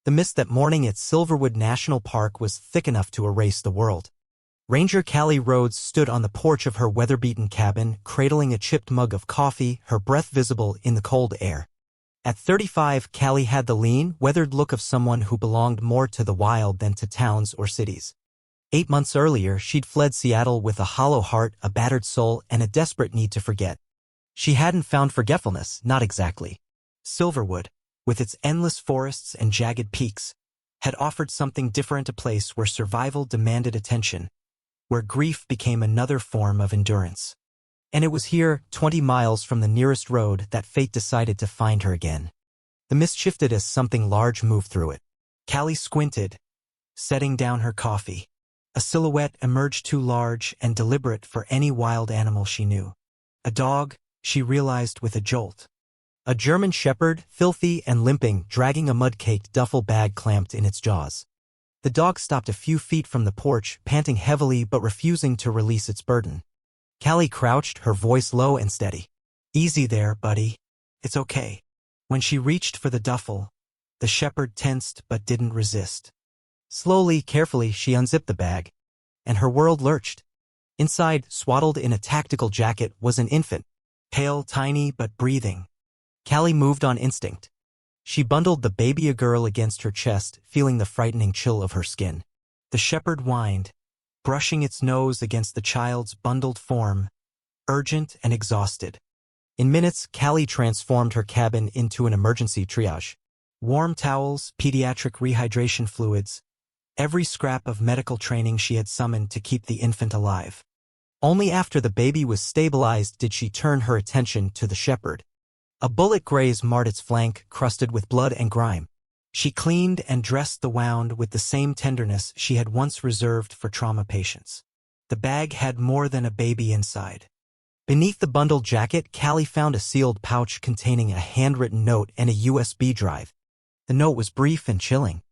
The mist that morning at Silverwood National Park was thick enough to erase the world. Ranger Callie Rhodes stood on the porch of her weather-beaten cabin, cradling a chipped mug of coffee, her breath visible in the cold air. At 35, Callie had the lean, weathered look of someone who belonged more to the wild than to towns or cities. 8 months earlier, she'd fled Seattle with a hollow heart, a battered soul, and a desperate need to forget. She hadn't found forgetfulness, not exactly. Silverwood, with its endless forests and jagged peaks, had offered something different, a place where survival demanded attention, where grief became another form of endurance. And it was here, 20 miles from the nearest road, that fate decided to find her again. The mist shifted as something large moved through it. Callie squinted, setting down her coffee. A silhouette emerged too large and deliberate for any wild animal she knew. A dog, she realized with a jolt. A German shepherd, filthy and limping, dragging a mud-caked duffel bag clamped in its jaws. The dog stopped a few feet from the porch, panting heavily but refusing to release its burden. Callie crouched, her voice low and steady. "Easy there, buddy. It's okay." When she reached for the duffel, the shepherd tensed but didn't resist. Slowly, carefully, she unzipped the bag, and her world lurched. Inside, swaddled in a tactical jacket, was an infant, pale, tiny, but breathing. Callie moved on instinct. She bundled the baby girl against her chest, feeling the frightening chill of her skin. The shepherd whined, brushing its nose against the child's bundled form, urgent and exhausted. In minutes, Callie transformed her cabin into an emergency triage. Warm towels, pediatric rehydration fluids, every scrap of medical training she had summoned to keep the infant alive. Only after the baby was stabilized did she turn her attention to the shepherd. A bullet graze marred its flank, crusted with blood and grime. She cleaned and dressed the wound with the same tenderness she had once reserved for trauma patients. The bag had more than a baby inside. Beneath the bundled jacket, Callie found a sealed pouch containing a handwritten note and a USB drive. The note was brief and chilling.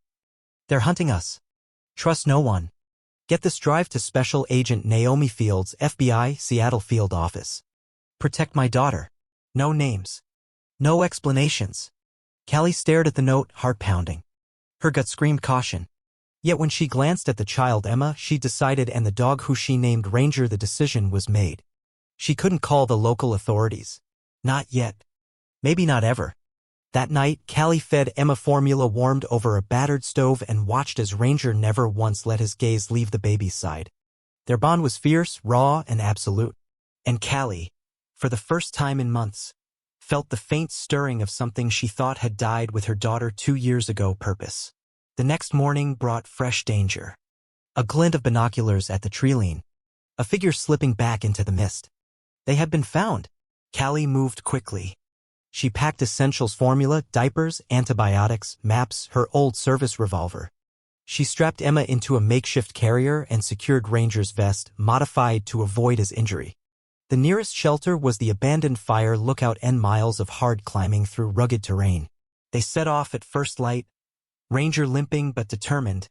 "They're hunting us. Trust no one. Get this drive to Special Agent Naomi Fields, FBI, Seattle Field Office. Protect my daughter. No names. No explanations." Callie stared at the note, heart pounding. Her gut screamed caution. Yet when she glanced at the child Emma, she decided, and the dog who she named Ranger, the decision was made. She couldn't call the local authorities. Not yet. Maybe not ever. That night, Callie fed Emma formula warmed over a battered stove and watched as Ranger never once let his gaze leave the baby's side. Their bond was fierce, raw, and absolute. And Callie, for the first time in months, felt the faint stirring of something she thought had died with her daughter 2 years ago. Purpose. The next morning brought fresh danger. A glint of binoculars at the tree line. A figure slipping back into the mist. They had been found. Callie moved quickly. She packed essentials: formula, diapers, antibiotics, maps, her old service revolver. She strapped Emma into a makeshift carrier and secured Ranger's vest, modified to avoid his injury. The nearest shelter was the abandoned fire lookout, and miles of hard climbing through rugged terrain. They set off at first light, Ranger limping but determined,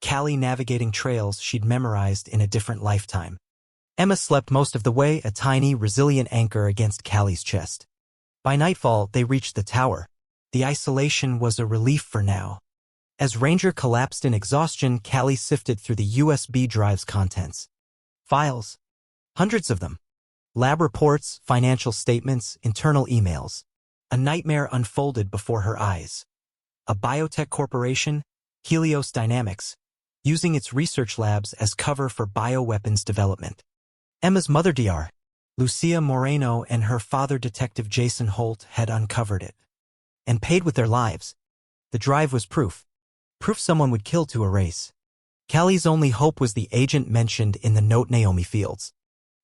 Callie navigating trails she'd memorized in a different lifetime. Emma slept most of the way, a tiny, resilient anchor against Callie's chest. By nightfall, they reached the tower. The isolation was a relief for now. As Ranger collapsed in exhaustion, Callie sifted through the USB drive's contents. Files. Hundreds of them. Lab reports, financial statements, internal emails. A nightmare unfolded before her eyes. A biotech corporation, Helios Dynamics, using its research labs as cover for bioweapons development. Emma's mother, Dr. Lucia Moreno, and her father, Detective Jason Holt, had uncovered it. And paid with their lives. The drive was proof. Proof someone would kill to erase. Callie's only hope was the agent mentioned in the note, Naomi Fields.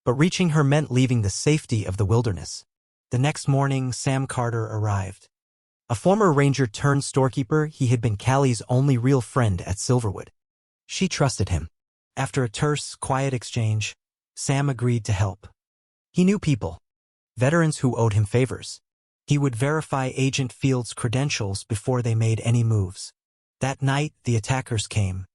But reaching her meant leaving the safety of the wilderness. The next morning, Sam Carter arrived. A former ranger turned storekeeper, he had been Callie's only real friend at Silverwood. She trusted him. After a terse, quiet exchange, Sam agreed to help. He knew people. Veterans who owed him favors. He would verify Agent Fields' credentials before they made any moves. That night, the attackers came.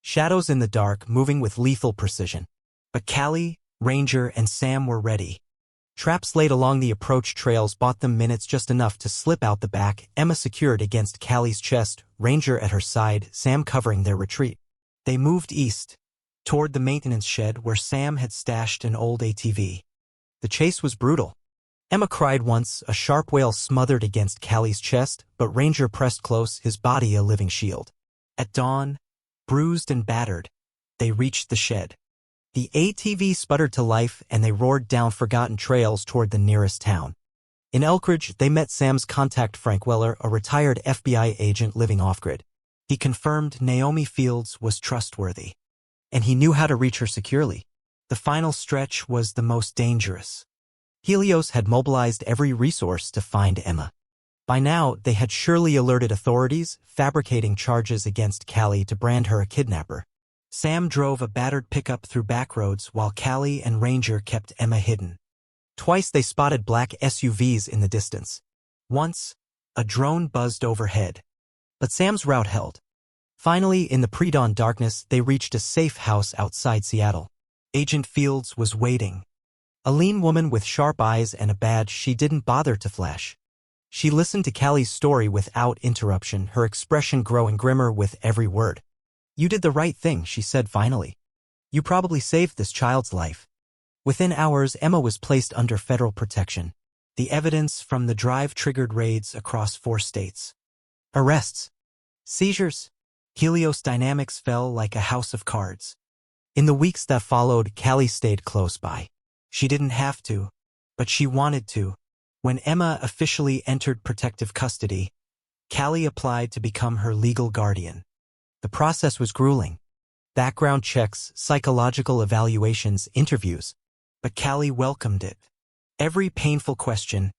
Shadows in the dark, moving with lethal precision. But Callie, Ranger, and Sam were ready. Traps laid along the approach trails bought them minutes, just enough to slip out the back, Emma secured against Callie's chest, Ranger at her side, Sam covering their retreat. They moved east, toward the maintenance shed where Sam had stashed an old ATV. The chase was brutal. Emma cried once, a sharp wail smothered against Callie's chest, but Ranger pressed close, his body a living shield. At dawn, bruised and battered, they reached the shed. The ATV sputtered to life and they roared down forgotten trails toward the nearest town. In Elkridge, they met Sam's contact, Frank Weller, a retired FBI agent living off-grid. He confirmed Naomi Fields was trustworthy, and he knew how to reach her securely. The final stretch was the most dangerous. Helios had mobilized every resource to find Emma. By now, they had surely alerted authorities, fabricating charges against Callie to brand her a kidnapper. Sam drove a battered pickup through back roads while Callie and Ranger kept Emma hidden. Twice they spotted black SUVs in the distance. Once, a drone buzzed overhead. But Sam's route held. Finally, in the pre-dawn darkness, they reached a safe house outside Seattle. Agent Fields was waiting. A lean woman with sharp eyes and a badge she didn't bother to flash. She listened to Callie's story without interruption, her expression growing grimmer with every word. "You did the right thing," she said finally. "You probably saved this child's life." Within hours, Emma was placed under federal protection. The evidence from the drive triggered raids across 4 states. Arrests. Seizures. Helios dynamics fell like a house of cards. In the weeks that followed, Callie stayed close by. She didn't have to, but she wanted to. When Emma officially entered protective custody, Callie applied to become her legal guardian. The process was grueling. Background checks, psychological evaluations, interviews. But Callie welcomed it. Every painful question,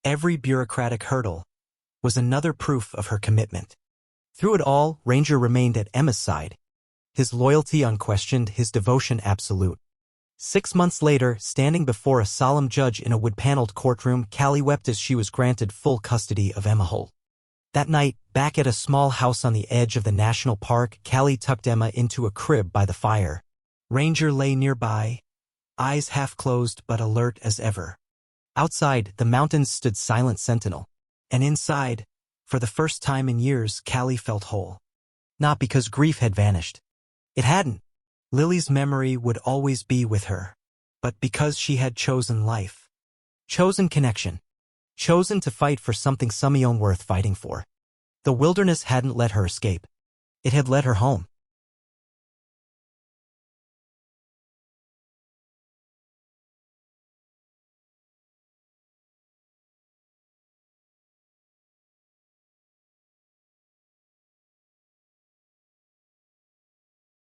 every bureaucratic hurdle, was another proof of her commitment. Through it all, Ranger remained at Emma's side. His loyalty unquestioned, his devotion absolute. 6 months later, standing before a solemn judge in a wood-paneled courtroom, Callie wept as she was granted full custody of Emma Holt. That night, back at a small house on the edge of the national park, Callie tucked Emma into a crib by the fire. Ranger lay nearby, eyes half closed but alert as ever. Outside, the mountains stood silent sentinel. And inside, for the first time in years, Callie felt whole. Not because grief had vanished. It hadn't. Lily's memory would always be with her. But because she had chosen life. Chosen connection. Chosen to fight for something worth fighting for. The wilderness hadn't let her escape. It had led her home.